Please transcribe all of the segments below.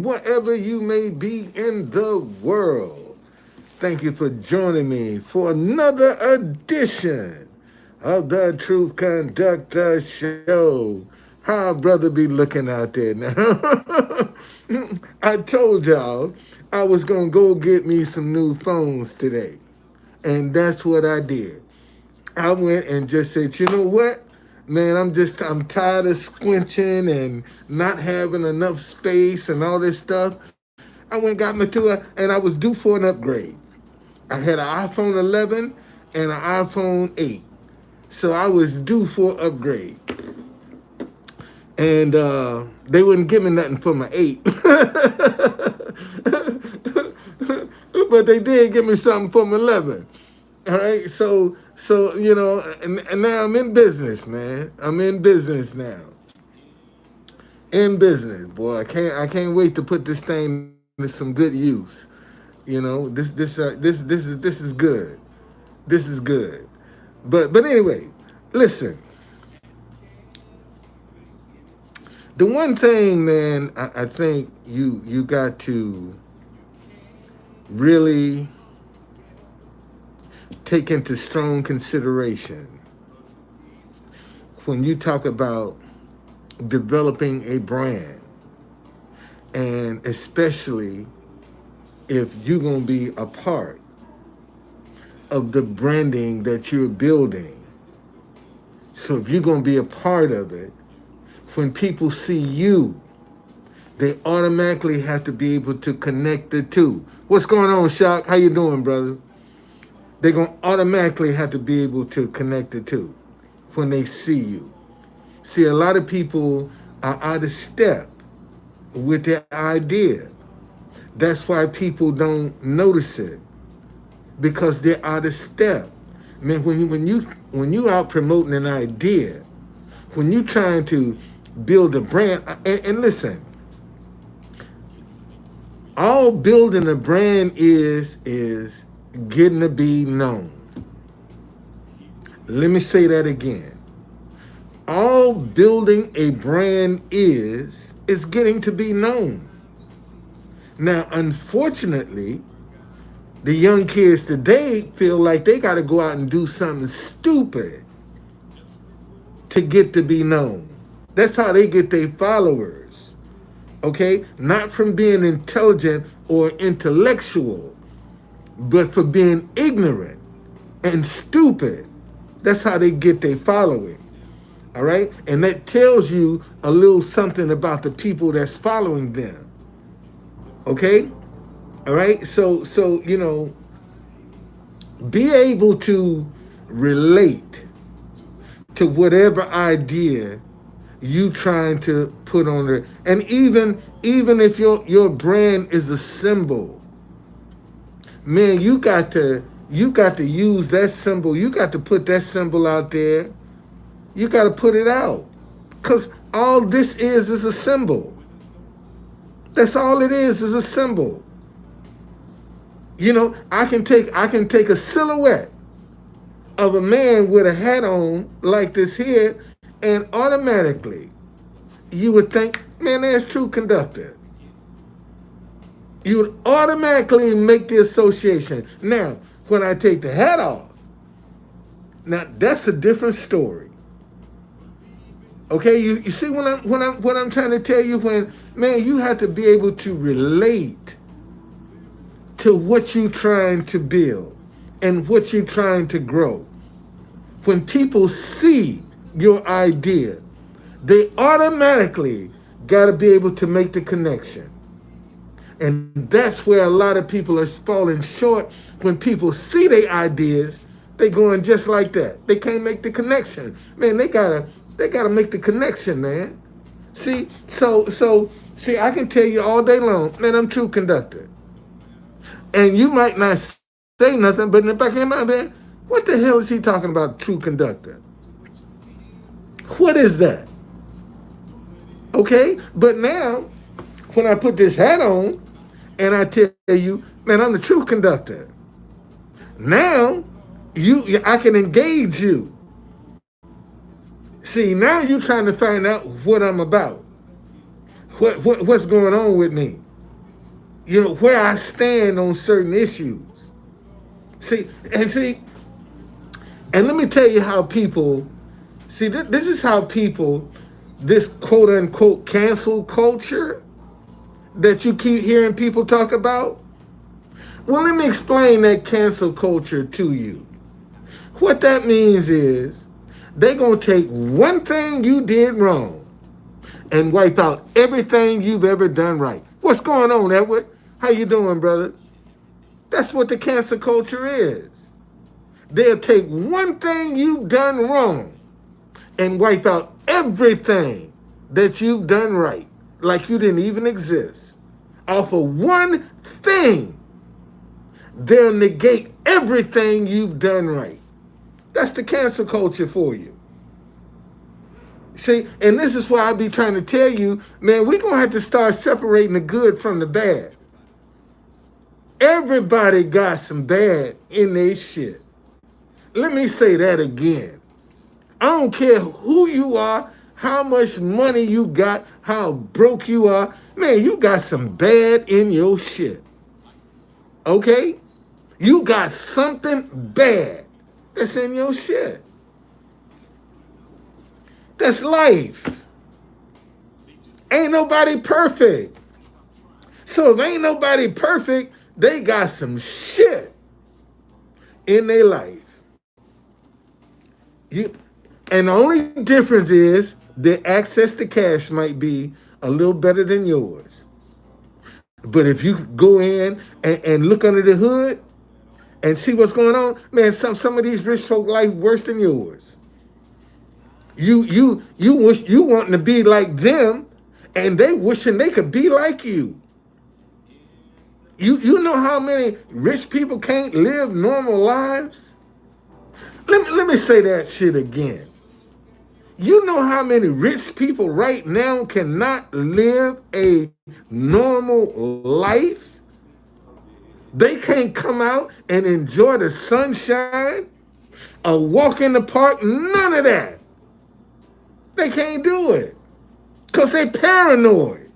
wherever you may be in the world. Thank you for joining me for another edition of the Truth Conductor Show. How brother be looking out there now? I told y'all I was gonna go get me some new phones today. And that's what I did. I went and just said, you know what? Man, I'm tired of squinching and not having enough space and all this stuff. I went and got me and I was due for an upgrade. I had an iPhone 11 and an iPhone 8. So I was due for an upgrade. And they wouldn't give me nothing for my 8. But they did give me something for my 11. All right, so and now I'm in business, man. I'm in business now. In business, boy. I can't wait to put this thing to some good use. You know, this is good. This is good. But anyway, listen. The one thing, man, I think you got to really take into strong consideration when you talk about developing a brand, and especially if you're going to be a part of the branding that you're building. So if you're going to be a part of it, when people see you, they automatically have to be able to connect the two. What's going on, Shock? How you doing, brother? They're going to automatically have to be able to connect the two when they see you. See, a lot of people are out of step with their idea. That's why people don't notice it, because they're out of step. Man, when you out promoting an idea, when you trying to build a brand, and listen, all building a brand is getting to be known. Let me say that again. All building a brand is getting to be known. Now, unfortunately, the young kids today feel like they got to go out and do something stupid to get to be known. That's how they get their followers. Okay? Not from being intelligent or intellectual, but for being ignorant and stupid. That's how they get their following. All right? And that tells you a little something about the people that's following them. Okay? All right? So be able to relate to whatever idea you trying to put on there. And even if your brand is a symbol, man, you got to use that symbol. You got to put that symbol out there. You got to put it out, because all this is a symbol. That's all it is a symbol. You know, I can take a silhouette of a man with a hat on like this here, and automatically you would think, man, that's True Conductor. You would automatically make the association. Now, when I take the hat off, now that's a different story. Okay, you see what I'm trying to tell you? When, man, you have to be able to relate to what you're trying to build and what you're trying to grow. When people see your idea, they automatically got to be able to make the connection. And that's where a lot of people are falling short. When people see their ideas, they going just like that. They can't make the connection. Man, they gotta make the connection, man. See, see, I can tell you all day long, man, I'm True Conductor. And you might not say nothing, but in the back of your mind, man, what the hell is he talking about, True Conductor? What is that? Okay, but now, when I put this hat on and I tell you, man, I'm the True Conductor. Now, I can engage you. See, now you're trying to find out what I'm about. What's going on with me. where I stand on certain issues. See, and let me tell you how people, this is how people, this quote unquote cancel culture that you keep hearing people talk about. Well, let me explain that cancel culture to you. What that means is they're going to take one thing you did wrong and wipe out everything you've ever done right. What's going on, Edward? How you doing, brother? That's what the cancel culture is. They'll take one thing you've done wrong and wipe out everything that you've done right, like you didn't even exist. Off of one thing, they'll negate everything you've done right. That's the cancel culture for you. See, and this is why I be trying to tell you, man, we're going to have to start separating the good from the bad. Everybody got some bad in their shit. Let me say that again. I don't care who you are, how much money you got, how broke you are. Man, you got some bad in your shit. Okay? You got something bad that's in your shit. That's life. Ain't nobody perfect. So if ain't nobody perfect, they got some shit in their life. And the only difference is the access to cash might be a little better than yours. But if you go in and look under the hood and see what's going on, man, some of these rich folk life worse than yours. You wish you wanting to be like them, and they wishing they could be like you. You know how many rich people can't live normal lives? Let me say that shit again. You know how many rich people right now cannot live a normal life? They can't come out and enjoy the sunshine, a walk in the park, none of that. They can't do it because they're paranoid.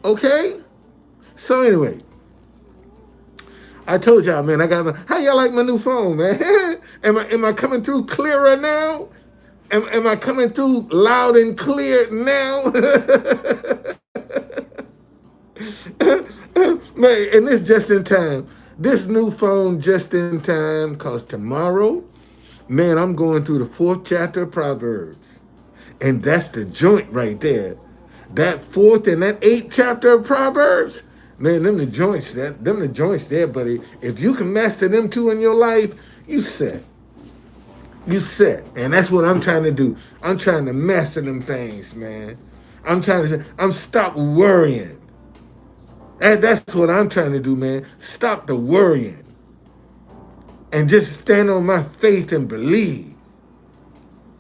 Okay? So anyway, I told y'all, man, how y'all like my new phone, man? Am I coming through clearer now? Am I coming through loud and clear now? Man, and this just in time. This new phone just in time, because tomorrow, man, I'm going through the 4th chapter of Proverbs. And that's the joint right there. That 4th and that 8th chapter of Proverbs, man, them the joints there, buddy. If you can master them two in your life, you set. You set. And that's what I'm trying to do. I'm trying to master them things, man. I'm stop worrying. And that's what I'm trying to do, man. Stop the worrying. And just stand on my faith and believe.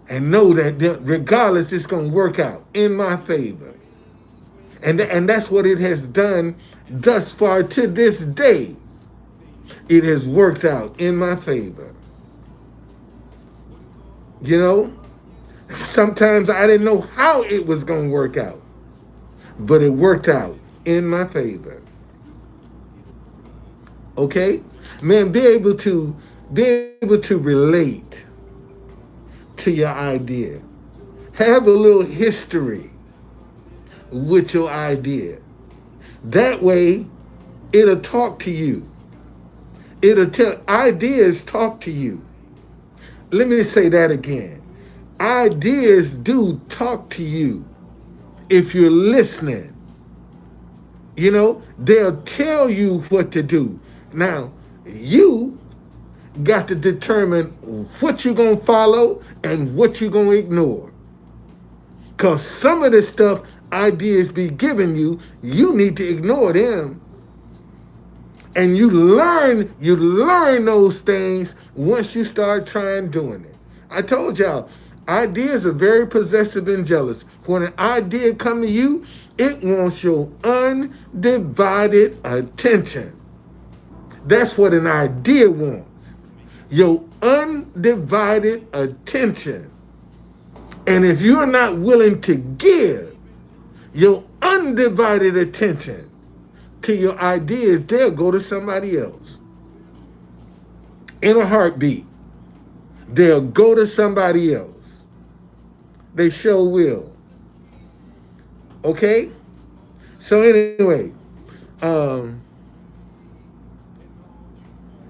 And know that regardless, it's going to work out in my favor. And that's what it has done thus far to this day. It has worked out in my favor. You know, sometimes I didn't know how it was going to work out, but it worked out in my favor. Okay? Man, be able to relate to your idea. Have a little history with your idea. That way, it'll talk to you. Ideas talk to you. Let me say that again. Ideas do talk to you if you're listening. You know, they'll tell you what to do. Now, you got to determine what you're going to follow and what you're going to ignore. Because some of the stuff ideas be giving you, you need to ignore them. And you learn those things once you start trying doing it. I told y'all, ideas are very possessive and jealous. When an idea come to you, it wants your undivided attention. That's what an idea wants. Your undivided attention. And if you're not willing to give your undivided attention to your ideas, they'll go to somebody else. In a heartbeat, they'll go to somebody else. They sure will. Okay? So anyway,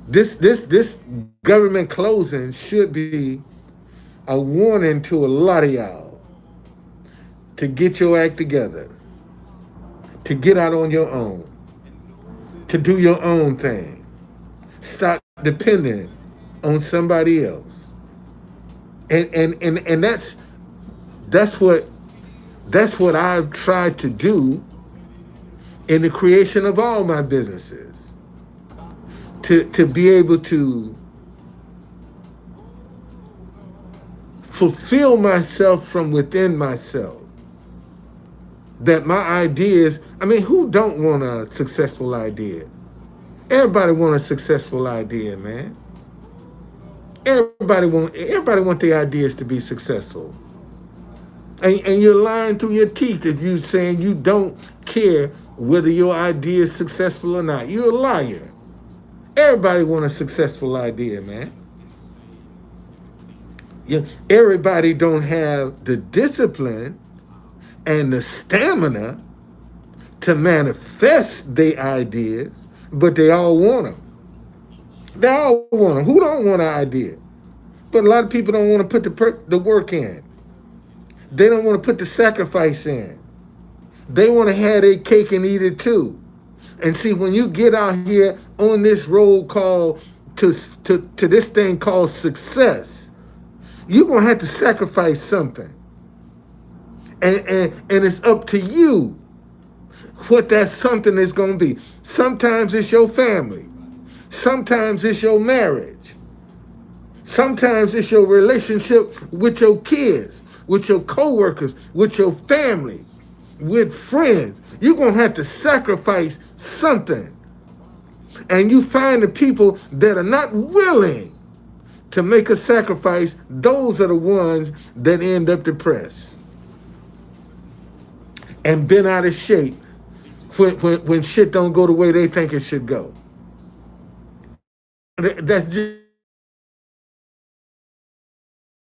this government closing should be a warning to a lot of y'all to get your act together, to get out on your own, to do your own thing. Stop depending on somebody else. And that's what I've tried to do in the creation of all my businesses. To be able to fulfill myself from within myself. That my ideas, I mean, who don't want a successful idea? Everybody want a successful idea, man. Everybody want their ideas to be successful. And you're lying through your teeth if you're saying you don't care whether your idea is successful or not. You're a liar. Everybody want a successful idea, man. Everybody don't have the discipline and the stamina to manifest their ideas, but they all want them. They all want them. Who don't want an idea? But a lot of people don't want to put the work in. They don't want to put the sacrifice in. They want to have their cake and eat it too. And see, when you get out here on this road called to this thing called success, you're going to have to sacrifice something. And it's up to you what that something is going to be. Sometimes it's your family. Sometimes it's your marriage. Sometimes it's your relationship with your kids, with your coworkers, with your family, with friends. You're going to have to sacrifice something. And you find the people that are not willing to make a sacrifice, those are the ones that end up depressed and been out of shape when shit don't go the way they think it should go. That's just